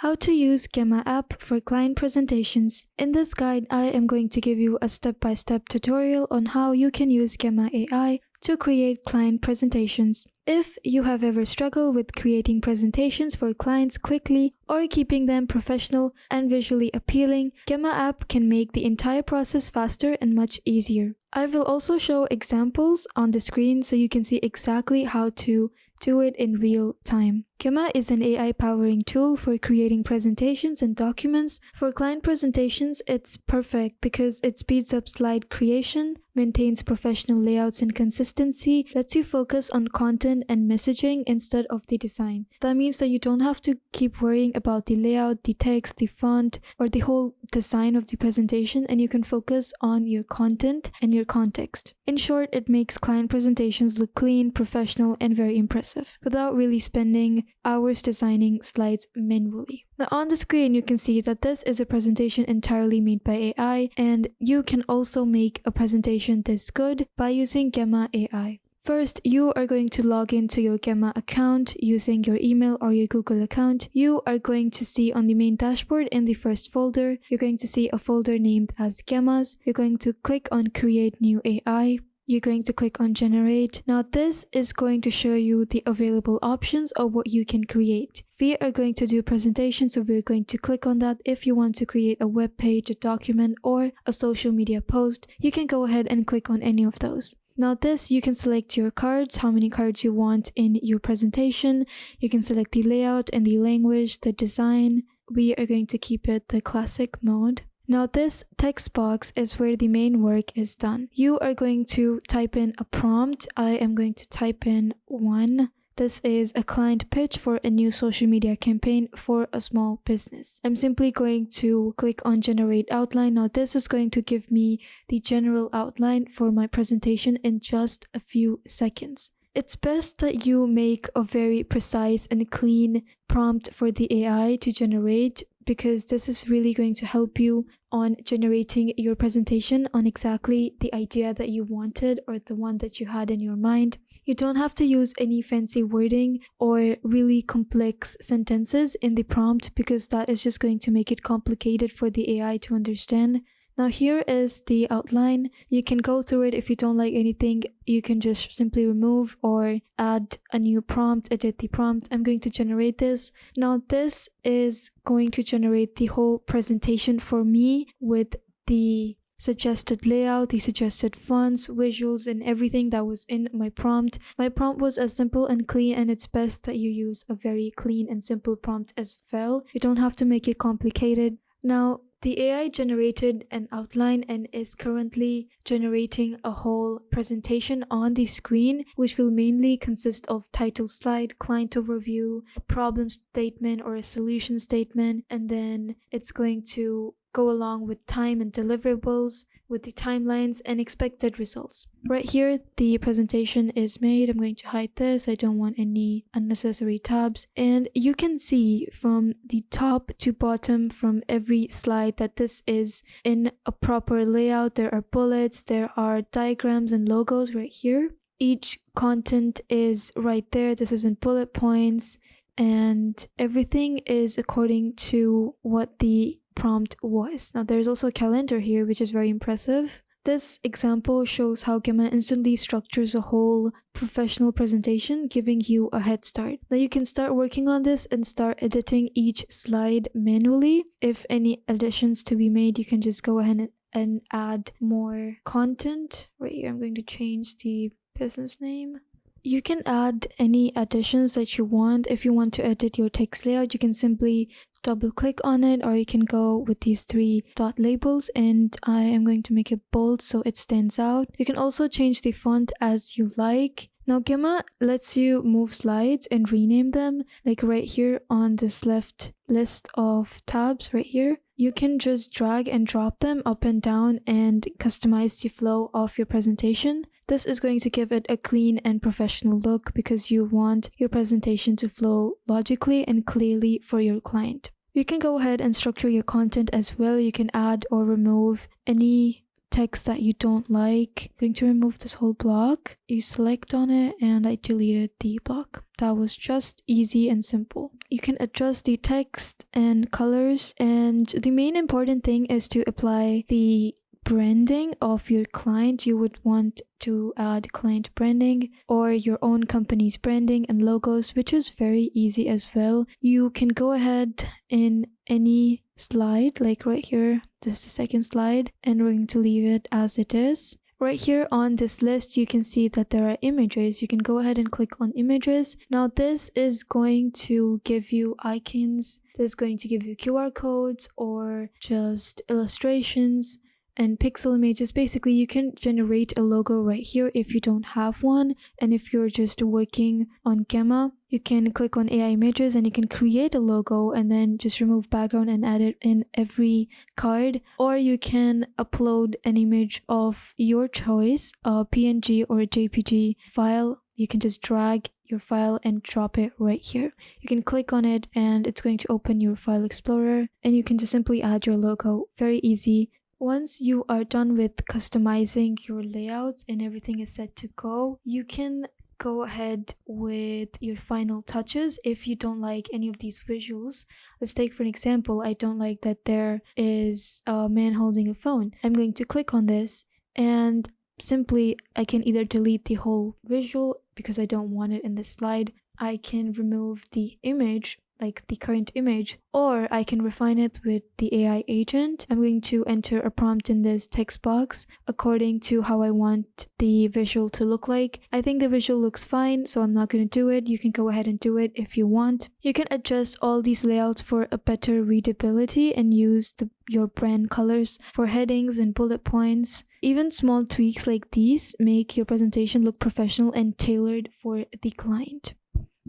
How to use Gamma app for client presentations. In this guide, I am going to give you a step-by-step tutorial on how you can use Gamma AI to create client presentations. If you have ever struggled with creating presentations for clients quickly or keeping them professional and visually appealing, Gamma app can make the entire process faster and much easier. I will also show examples on the screen so you can see exactly how to do it in real time. Gamma is an AI powering tool for creating presentations and documents. For client presentations, it's perfect because it speeds up slide creation, maintains professional layouts and consistency, lets you focus on content and messaging instead of the design. That means that you don't have to keep worrying about the layout, the text, the font, or the whole design of the presentation, and you can focus on your content and your context. In short, it makes client presentations look clean, professional, and very impressive without really spending hours designing slides manually. Now on the screen, you can see that this is a presentation entirely made by AI, and you can also make a presentation this good by using Gamma AI. First, you are going to log into your Gamma account using your email or your Google account. You are going to see on the main dashboard in the first folder, you're going to see a folder named as Gammas. You're going to click on Create New AI. You're going to click on Generate. Now this is going to show you the available options of what you can create. We are going to do presentations, so we're going to click on that. If you want to create a web page, a document, or a social media post, you can go ahead and click on any of those. Now this, you can select your cards, how many cards you want in your presentation. You can select the layout and the language, the design. We are going to keep it the classic mode. Now this text box is where the main work is done. You are going to type in a prompt. I am going to type in 1. This is a client pitch for a new social media campaign for a small business. I'm simply going to click on Generate Outline. Now this is going to give me the general outline for my presentation in just a few seconds. It's best that you make a very precise and clean prompt for the AI to generate, because this is really going to help you on generating your presentation on exactly the idea that you wanted or the one that you had in your mind. You don't have to use any fancy wording or really complex sentences in the prompt, because that is just going to make it complicated for the AI to understand. Now here is the outline. You can go through it. If you don't like anything, you can just simply remove or add a new prompt, edit the prompt. I'm going to generate this. Now this is going to generate the whole presentation for me with the suggested layout, the suggested fonts, visuals, and everything that was in my prompt. My prompt was as simple and clean, and it's best that you use a very clean and simple prompt as well. You don't have to make it complicated. Now, the AI generated an outline and is currently generating a whole presentation on the screen, which will mainly consist of title slide, client overview, a problem statement or a solution statement, and then it's going to go along with time and deliverables, with the timelines and expected results. Right here, the presentation is made. I'm going to hide this. I don't want any unnecessary tabs. And you can see from the top to bottom from every slide that this is in a proper layout. There are bullets, there are diagrams and logos right here. Each content is right there. This is in bullet points, and everything is according to what the prompt was. Now there's also a calendar here, which is very impressive. This example shows how Gamma instantly structures a whole professional presentation, giving you a head start. Now you can start working on this and start editing each slide manually. If any additions to be made, you can just go ahead and add more content. Right here, I'm going to change the business name. You can add any additions that you want. If you want to edit your text layout, you can simply double click on it, or you can go with these 3 dot labels, and I am going to make it bold so it stands out. You can also change the font as you like. Now Gamma lets you move slides and rename them, like right here on this left list of tabs right here. You can just drag and drop them up and down and customize the flow of your presentation. This is going to give it a clean and professional look, because you want your presentation to flow logically and clearly for your client. You can go ahead and structure your content as well. You can add or remove any text that you don't like. I'm going to remove this whole block. You select on it and I deleted the block. That was just easy and simple. you can adjust the text and colors, and the main important thing is to apply the branding of your client. You would want to add client branding or your own company's branding and logos, which is very easy as well. You can go ahead in any slide, like right here, this is the second slide, and we're going to leave it as it is. Right here on this list, you can see that there are images. You can go ahead and click on images. Now this is going to give you icons. This is going to give you QR codes or just illustrations and pixel images. Basically, you can generate a logo right here if you don't have one. And if you're just working on Gamma, you can click on AI images and you can create a logo and then just remove background and add it in every card. Or you can upload an image of your choice, a PNG or a JPG file. You can just drag your file and drop it right here. You can click on it and it's going to open your file explorer, and you can just simply add your logo. Very easy. Once you are done with customizing your layouts and everything is set to go, you can go ahead with your final touches. If you don't like any of these visuals, let's take for an example, I don't like that there is a man holding a phone. I'm going to click on this and simply I can either delete the whole visual because I don't want it in this slide. I can remove the image, like the current image, or I can refine it with the AI agent. I'm going to enter a prompt in this text box according to how I want the visual to look like. I think the visual looks fine, so I'm not going to do it. You can go ahead and do it if you want. You can adjust all these layouts for a better readability and use your brand colors for headings and bullet points. Even small tweaks like these make your presentation look professional and tailored for the client.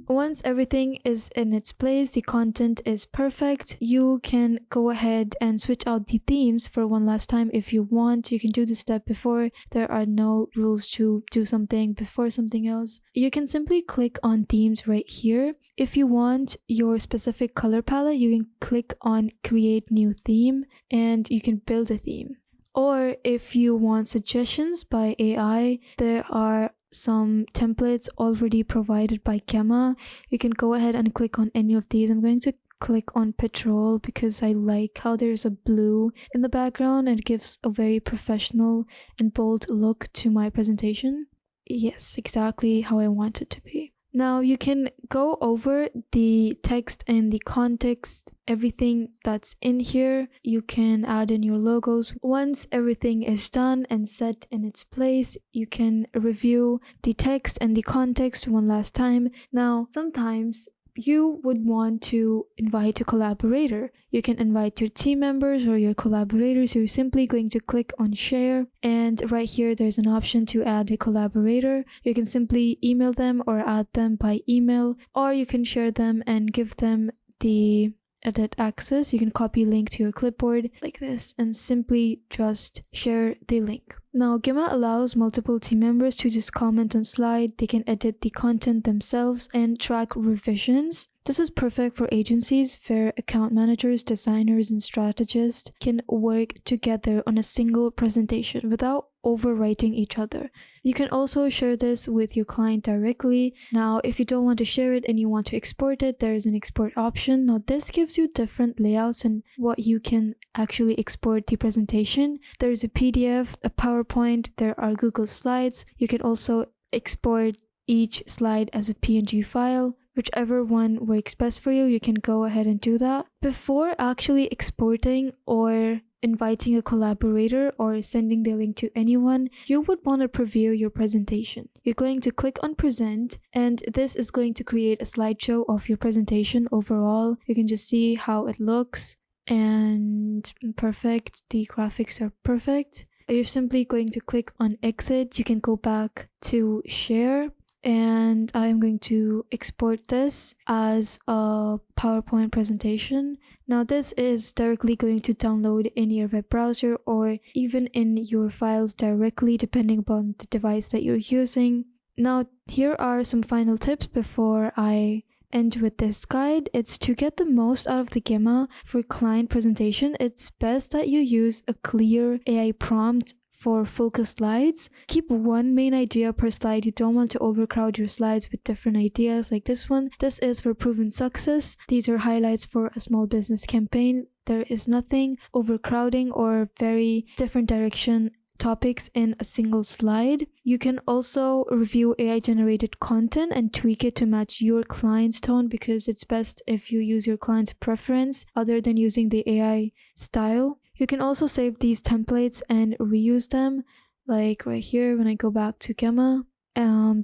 Once everything is in its place, the content is perfect, you can go ahead and switch out the themes for one last time if you want. You can do this step before. There are no rules to do something before something else. You can simply click on themes right here. If you want your specific color palette, you can click on create new theme and you can build a theme. Or if you want suggestions by AI, there are some templates already provided by Gamma. You can go ahead and click on any of these. I'm going to click on petrol because I like how there's a blue in the background and it gives a very professional and bold look to my presentation. Yes, exactly how I want it to be. Now you can go over the text and the context, everything that's in here. You can add in your logos. Once everything is done and set in its place, you can review the text and the context one last time. Now, sometimes you would want to invite a collaborator. You can invite your team members or your collaborators. You're simply going to click on share, and right here there's an option to add a collaborator. You can simply email them or add them by email, or you can share them and give them the edit access. You can copy link to your clipboard like this and simply just share the link. Now, Gamma allows multiple team members to just comment on slide. They can edit the content themselves and track revisions. This is perfect for agencies where account managers, designers, and strategists can work together on a single presentation without overwriting each other. You can also share this with your client directly. Now, if you don't want to share it and you want to export it, there is an export option. Now, this gives you different layouts and what you can actually export the presentation. There is a PDF, a PowerPoint, there are Google Slides. You can also export each slide as a PNG file. Whichever one works best for you, you can go ahead and do that. Before actually exporting or inviting a collaborator or sending the link to anyone, you would want to preview your presentation. You're going to click on present, and this is going to create a slideshow of your presentation overall. You can just see how it looks, and perfect. The graphics are perfect. You're simply going to click on exit. You can go back to share, and I'm going to export this as a PowerPoint presentation. Now this is directly going to download in your web browser or even in your files directly depending upon the device that you're using. Now here are some final tips before I end with this guide. It's to get the most out of the Gamma for client presentation. It's best that you use a clear AI prompt for focused slides. Keep one main idea per slide. You don't want to overcrowd your slides with different ideas like this one. This is for proven success. These are highlights for a small business campaign. There is nothing overcrowding or very different direction topics in a single slide. You can also review AI generated content and tweak it to match your client's tone, because it's best if you use your client's preference other than using the AI style. You can also save these templates and reuse them, like right here when I go back to Gemma.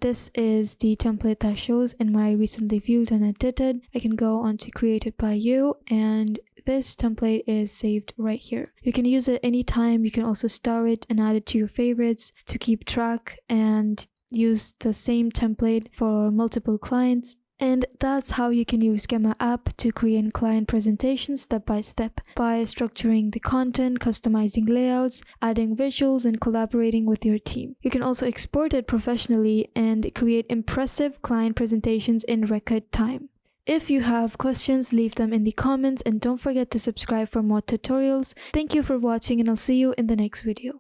This is the template that shows in my recently viewed and edited. I can go on to created by you, and this template is saved right here. You can use it anytime. You can also star it and add it to your favorites to keep track and use the same template for multiple clients. And that's how you can use Gemma app to create client presentations step by step, by structuring the content, customizing layouts, adding visuals, and collaborating with your team. You can also export it professionally and create impressive client presentations in record time. If you have questions, leave them in the comments, and don't forget to subscribe for more tutorials. Thank you for watching, and I'll see you in the next video.